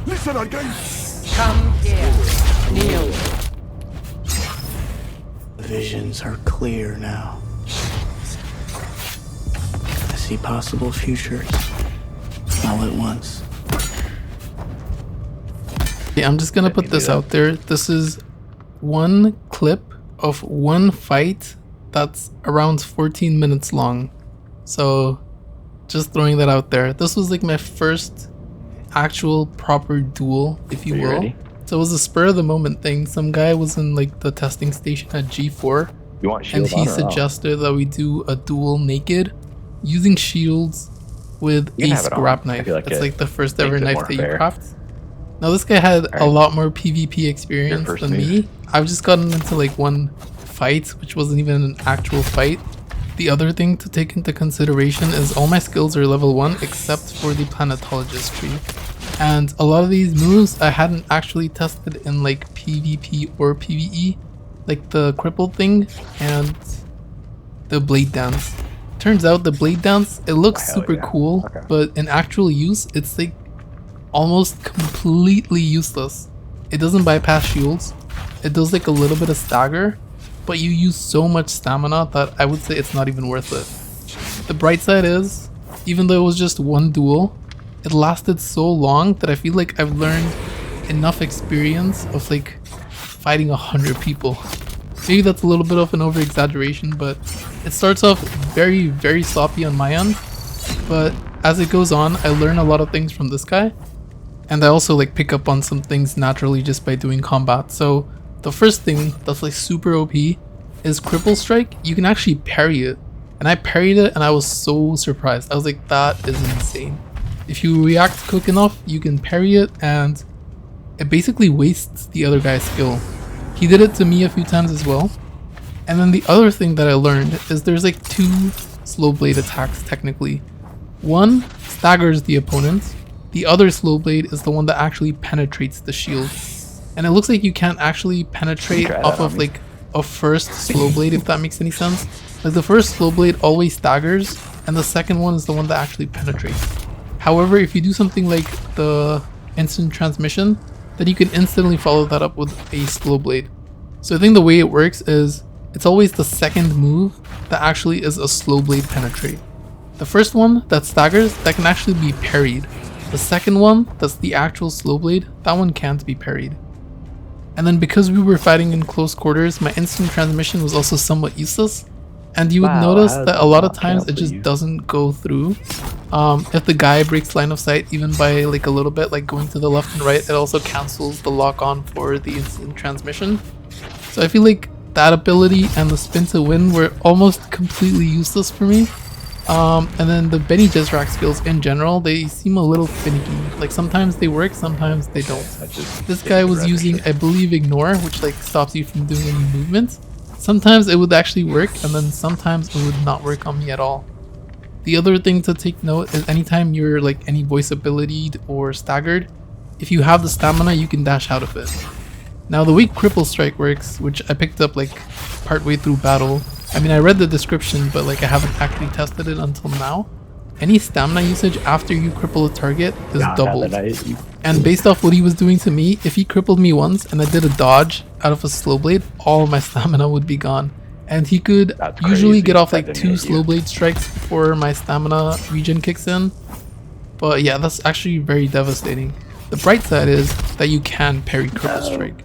Listen again. Come here. Kneel. The visions are clear now. I see possible futures all at once. Yeah, I'm just gonna put this out there. This is one clip of one fight that's around 14 minutes long. So just throwing that out there. This was like my first actual proper duel, if you will. Ready? So it was a spur of the moment thing. Some guy was in like the testing station at G4 You want and shield he on or off? suggested that we do a duel naked using shields with You can a have it on. scrap I knife. feel like It's it like the first ever makes it knife more that you fair. craft. Now this guy had a Alright. lot more PvP experience first than move. me. I've just gotten into like one fight, which wasn't even an actual fight. The other thing to take into consideration is all my skills are level 1 except for the planetologist tree. And a lot of these moves I hadn't actually tested in like PvP or PvE, like the crippled thing and the blade dance. Turns out the blade dance, it looks Hell super yeah. cool, Okay. but in actual use, it's like almost completely useless. It doesn't bypass shields. It does like a little bit of stagger, but you use so much stamina that I would say it's not even worth it. The bright side is, even though it was just one duel, it lasted so long that I feel like I've learned enough experience of like fighting 100 people. Maybe that's a little bit of an over exaggeration, but it starts off very, very sloppy on my end, but as it goes on, I learn a lot of things from this guy. And I also like pick up on some things naturally just by doing combat. So the first thing that's like super OP is Cripple Strike. You can actually parry it. And I parried it and I was so surprised. I was like, that is insane. If you react quick enough, you can parry it and it basically wastes the other guy's skill. He did it to me a few times as well. And then the other thing that I learned is there's like two slow blade attacks technically. One staggers the opponent. The other slow blade is the one that actually penetrates the shield. And it looks like you can't actually penetrate Try that off on of me. like a first slow blade, if that makes any sense. Like the first slow blade always staggers and the second one is the one that actually penetrates. However, if you do something like the instant transmission, then you can instantly follow that up with a slow blade. So I think the way it works is it's always the second move that actually is a slow blade penetrate. The first one that staggers, that can actually be parried. The second one, that's the actual slow blade, that one can't be parried. And then because we were fighting in close quarters, my instant transmission was also somewhat useless. And you would Wow, notice how that does a that lot of not times count it for just you? doesn't go through. If the guy breaks line of sight even by like a little bit, like going to the left and right, it also cancels the lock on for the instant transmission. So I feel like that ability and the spin to win were almost completely useless for me. And then the Benny Jezrak skills in general, they seem a little finicky. Like sometimes they work, sometimes they don't. This guy was using, I believe, ignore, which like stops you from doing any movement. Sometimes it would actually work, and then sometimes it would not work on me at all. The other thing to take note is anytime you're like any voice abilitied or staggered, if you have the stamina, you can dash out of it. Now the way Cripple Strike works, which I picked up like partway through battle, I mean I read the description but like I haven't actually tested it until now. Any stamina usage after you cripple a target is doubled. And based off what he was doing to me, if he crippled me once and I did a dodge out of a slow blade, all of my stamina would be gone. And he could That's usually crazy. get off That like didn't 2 hit slow you. blade strikes before my stamina regen kicks in. But yeah, that's actually very devastating. The bright side is that you can parry Cripple Strike.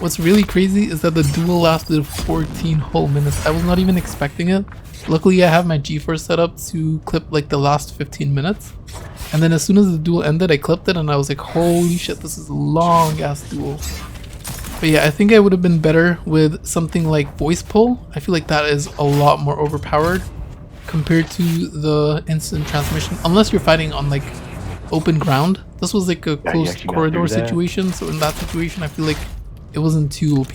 What's really crazy is that the duel lasted 14 whole minutes. I was not even expecting it. Luckily I have my G4 set up to clip like the last 15 minutes. And then as soon as the duel ended, I clipped it and I was like, holy shit, this is a long ass duel. But yeah, I think I would have been better with something like voice pull. I feel like that is a lot more overpowered compared to the instant transmission. Unless you're fighting on like open ground. This was like a closed actually got corridor through that. situation. So in that situation, I feel like it wasn't too OP.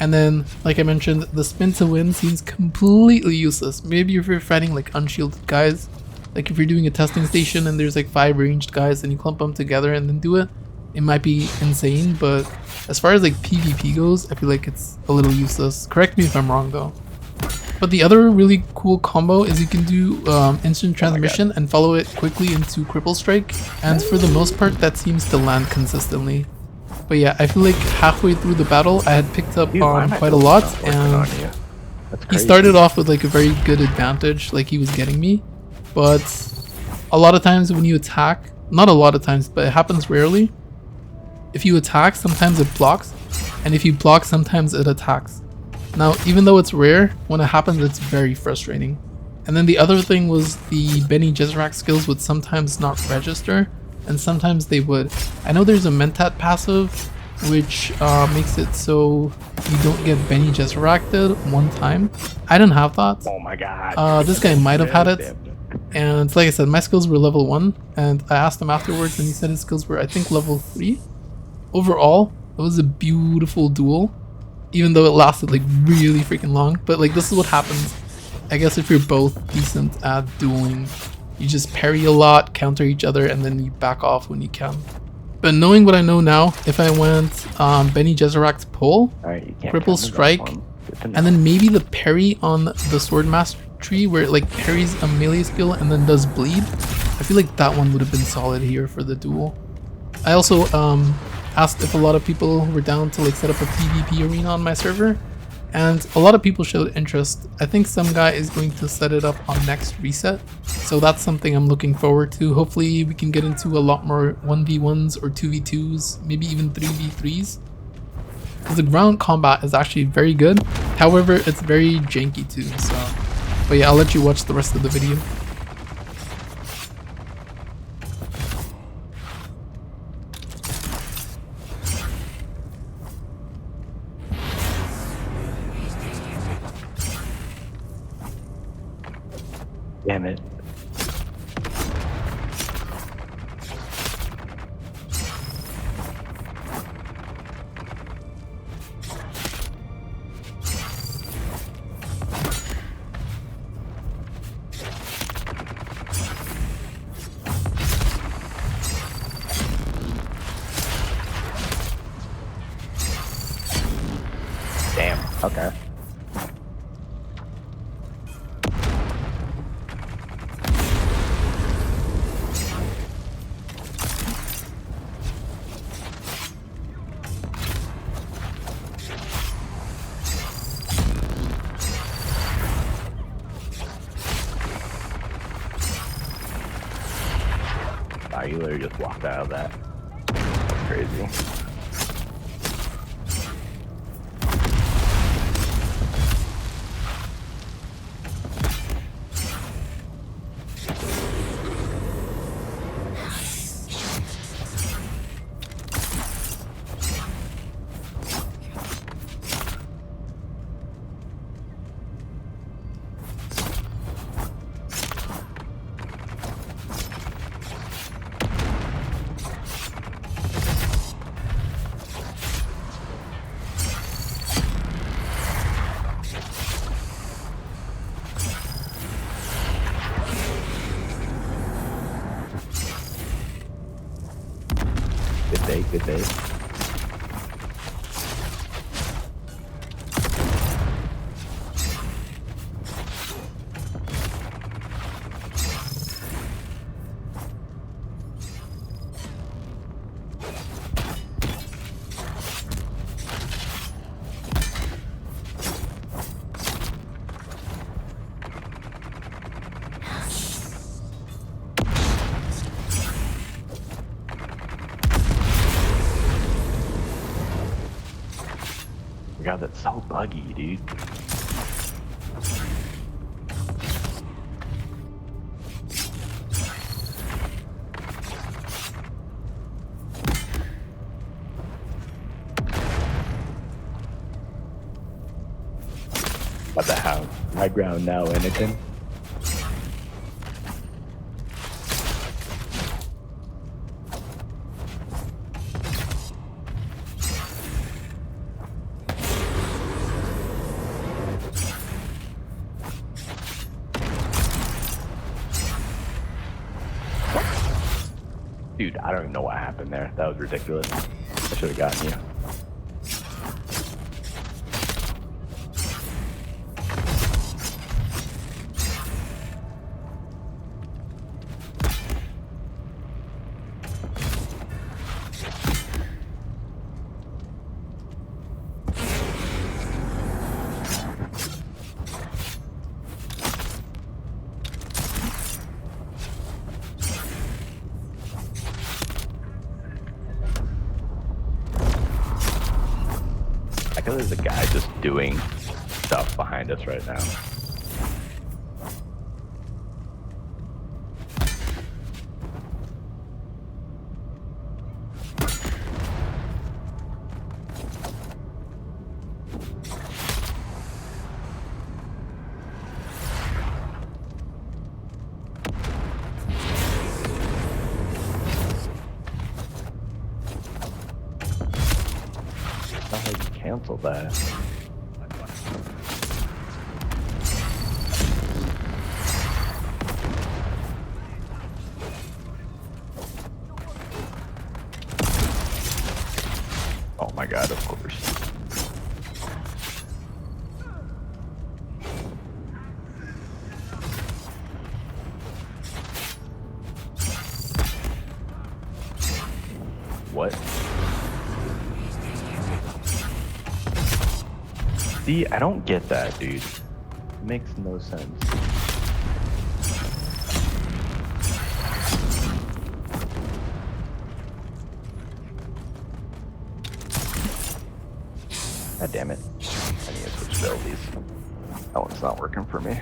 And then, like I mentioned, the spin to win seems completely useless. Maybe if you're fighting like unshielded guys, like if you're doing a testing station and there's like 5 ranged guys and you clump them together and then do it, it might be insane. But as far as like PvP goes, I feel like it's a little useless. Correct me if I'm wrong though. But the other really cool combo is you can do instant transmission and follow it quickly into cripple strike, and for the most part that seems to land consistently. But yeah, I feel like halfway through the battle I had picked up on quite a lot, and he started off with like a very good advantage, like he was getting me. But a lot of times when you attack, not a lot of times, but it happens rarely, if you attack sometimes it blocks, and if you block sometimes it attacks. Now even though it's rare, when it happens it's very frustrating. And then the other thing was the Bene Gesserit skills would sometimes not register, and sometimes they would. I know there's a Mentat passive which makes it so you don't get Bene Gesseracted one time. I didn't have that. Oh my god. This guy might have had it. And like I said, my skills were level 1, and I asked him afterwards and he said his skills were I think level 3. Overall, it was a beautiful duel, even though it lasted like really freaking long. But like this is what happens, I guess, if you're both decent at dueling. You just parry a lot, counter each other, and then you back off when you can. But knowing what I know now, if I went Bene Gesserit's pull, cripple strike, and then maybe the parry on the sword mastery where it like parries a melee skill and then does bleed, I feel like that one would have been solid here for the duel. I also asked if a lot of people were down to like set up a PvP arena on my server, and a lot of people showed interest. I think some guy is going to set it up on next reset, so that's something I'm looking forward to. Hopefully we can get into a lot more 1v1s or 2v2s, maybe even 3v3s, because the ground combat is actually very good. However, it's very janky too, so but yeah, I'll let you watch the rest of the video. Damn it. Damn, okay. Wow, you literally just walked out of that. That's crazy. Good day, good day. God, that's so buggy, dude. About to have high ground now, Anakin. Dude, I don't even know what happened there. That was ridiculous. I should have gotten you. I feel there's a guy just doing stuff behind us right now. I canceled that. Oh my god, of course. What? See, I don't get that, dude. It makes no sense. God damn it. I need to switch abilities. That one's not working for me.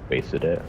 Wasted it.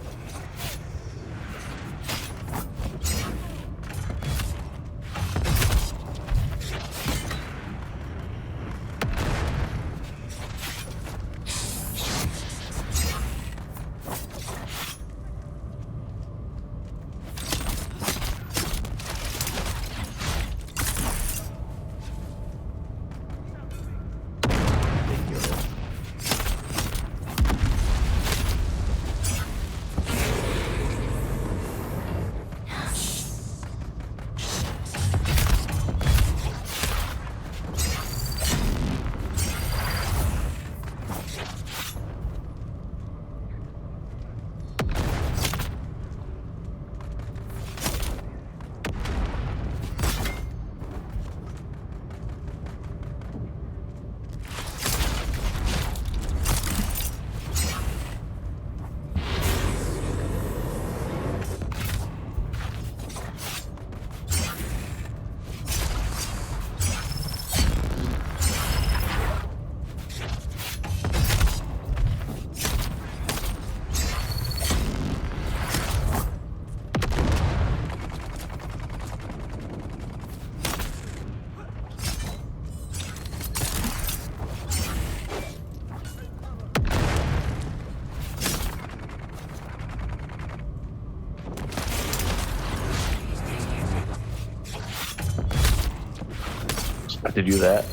To do that.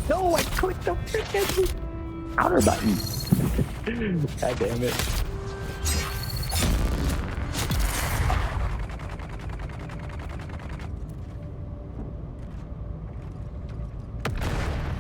No, I clicked the freaking counter button. God damn it.